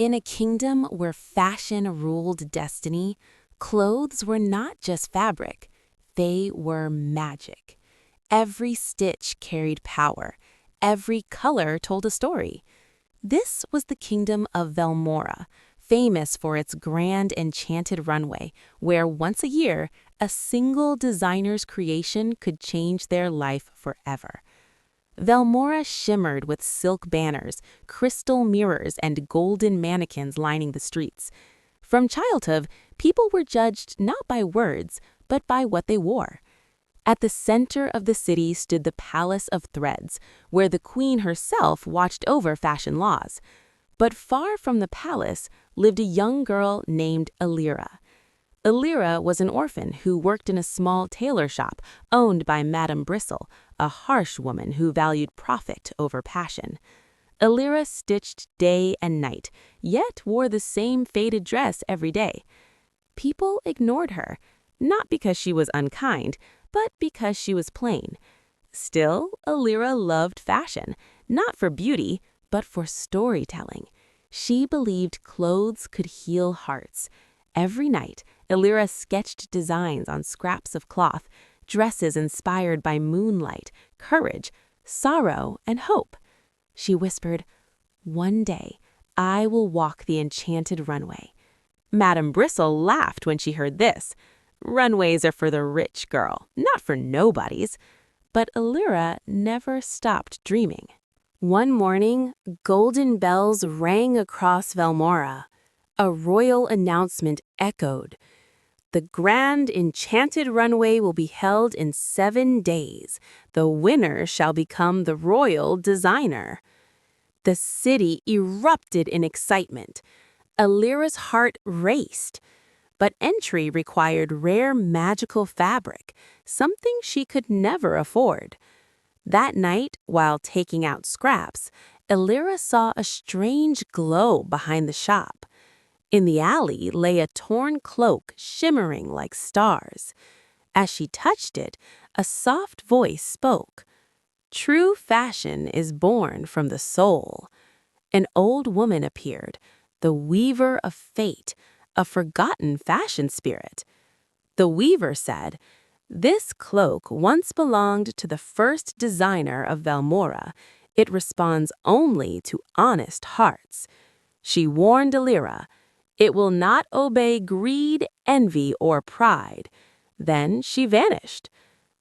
In a kingdom where fashion ruled destiny, clothes were not just fabric, they were magic. Every stitch carried power, every color told a story. This was the kingdom of Velmora, famous for its Grand Enchanted Runway, where once a year, a single designer's creation could change their life forever. Velmora shimmered with silk banners, crystal mirrors, and golden mannequins lining the streets. From childhood, people were judged not by words, but by what they wore. At the center of the city stood the Palace of Threads, where the queen herself watched over fashion laws. But far from the palace lived a young girl named Elira. Elira was an orphan who worked in a small tailor shop owned by Madame Bristle, a harsh woman who valued profit over passion. Elira stitched day and night, yet wore the same faded dress every day. People ignored her, not because she was unkind, but because she was plain. Still, Elira loved fashion, not for beauty, but for storytelling. She believed clothes could heal hearts. Every night, Elira sketched designs on scraps of cloth, dresses inspired by moonlight, courage, sorrow, and hope. She whispered, "One day, I will walk the enchanted runway." Madame Bristle laughed when she heard this. Runways are for the rich girl, not for nobodies. But Elira never stopped dreaming. One morning, golden bells rang across Velmora. A royal announcement echoed. The Grand Enchanted Runway will be held in 7 days. The winner shall become the royal designer. The city erupted in excitement. Elira's heart raced. But entry required rare magical fabric, something she could never afford. That night, while taking out scraps, Elira saw a strange glow behind the shop. In the alley lay a torn cloak shimmering like stars. As she touched it, a soft voice spoke. "True fashion is born from the soul." An old woman appeared, the weaver of fate, a forgotten fashion spirit. The weaver said, "This cloak once belonged to the first designer of Velmora. It responds only to honest hearts." She warned Elira, "It will not obey greed, envy, or pride." Then she vanished.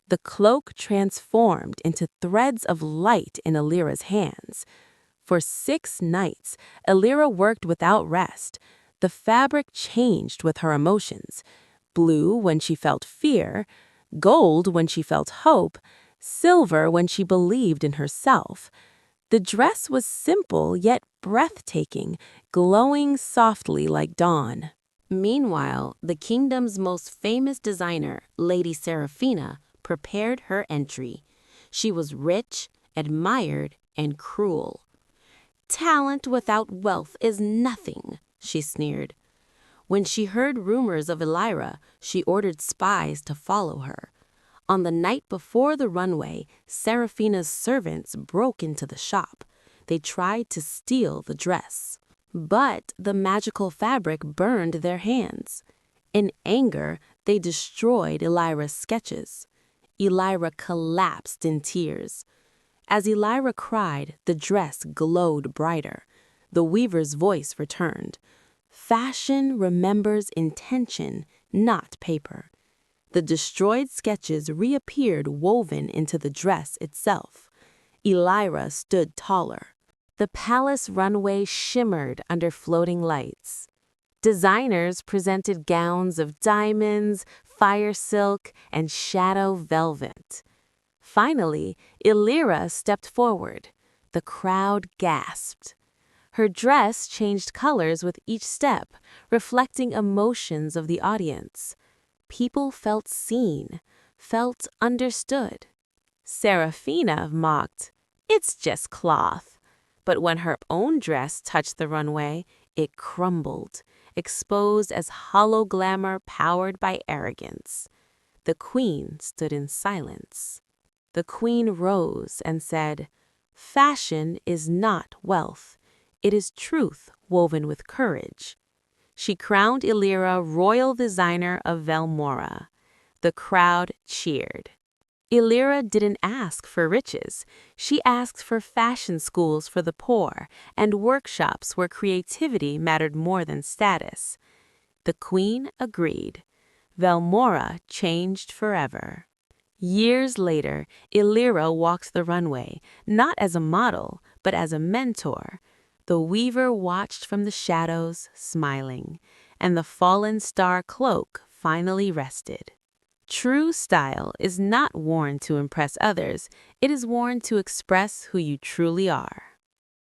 The cloak transformed into threads of light in Elira's hands. For 6 nights, Elira worked without rest. The fabric changed with her emotions. Blue when she felt fear, gold when she felt hope, silver when she believed in herself. The dress was simple yet breathtaking, glowing softly like dawn. Meanwhile, the kingdom's most famous designer, Lady Seraphina, prepared her entry. She was rich, admired, and cruel. "Talent without wealth is nothing," she sneered. When she heard rumors of Elira, she ordered spies to follow her. On the night before the runway, Seraphina's servants broke into the shop. They tried to steal the dress. But the magical fabric burned their hands. In anger, they destroyed Elira's sketches. Elira collapsed in tears. As Elira cried, the dress glowed brighter. The weaver's voice returned. "Fashion remembers intention, not paper." The destroyed sketches reappeared woven into the dress itself. Elira stood taller. The palace runway shimmered under floating lights. Designers presented gowns of diamonds, fire silk, and shadow velvet. Finally, Elira stepped forward. The crowd gasped. Her dress changed colors with each step, reflecting emotions of the audience. People felt seen, felt understood. Seraphina mocked, "It's just cloth." But when her own dress touched the runway, it crumbled, exposed as hollow glamour powered by arrogance. The queen stood in silence. The queen rose and said, "Fashion is not wealth. It is truth woven with courage. She crowned Elira royal designer of Velmora. The crowd cheered. Elira didn't ask for riches. She asked for fashion schools for the poor and workshops where creativity mattered more than status. The queen agreed. Velmora changed forever. Years later, Elira walked the runway, not as a model, but as a mentor. The weaver watched from the shadows, smiling, and the fallen star cloak finally rested. True style is not worn to impress others, it is worn to express who you truly are.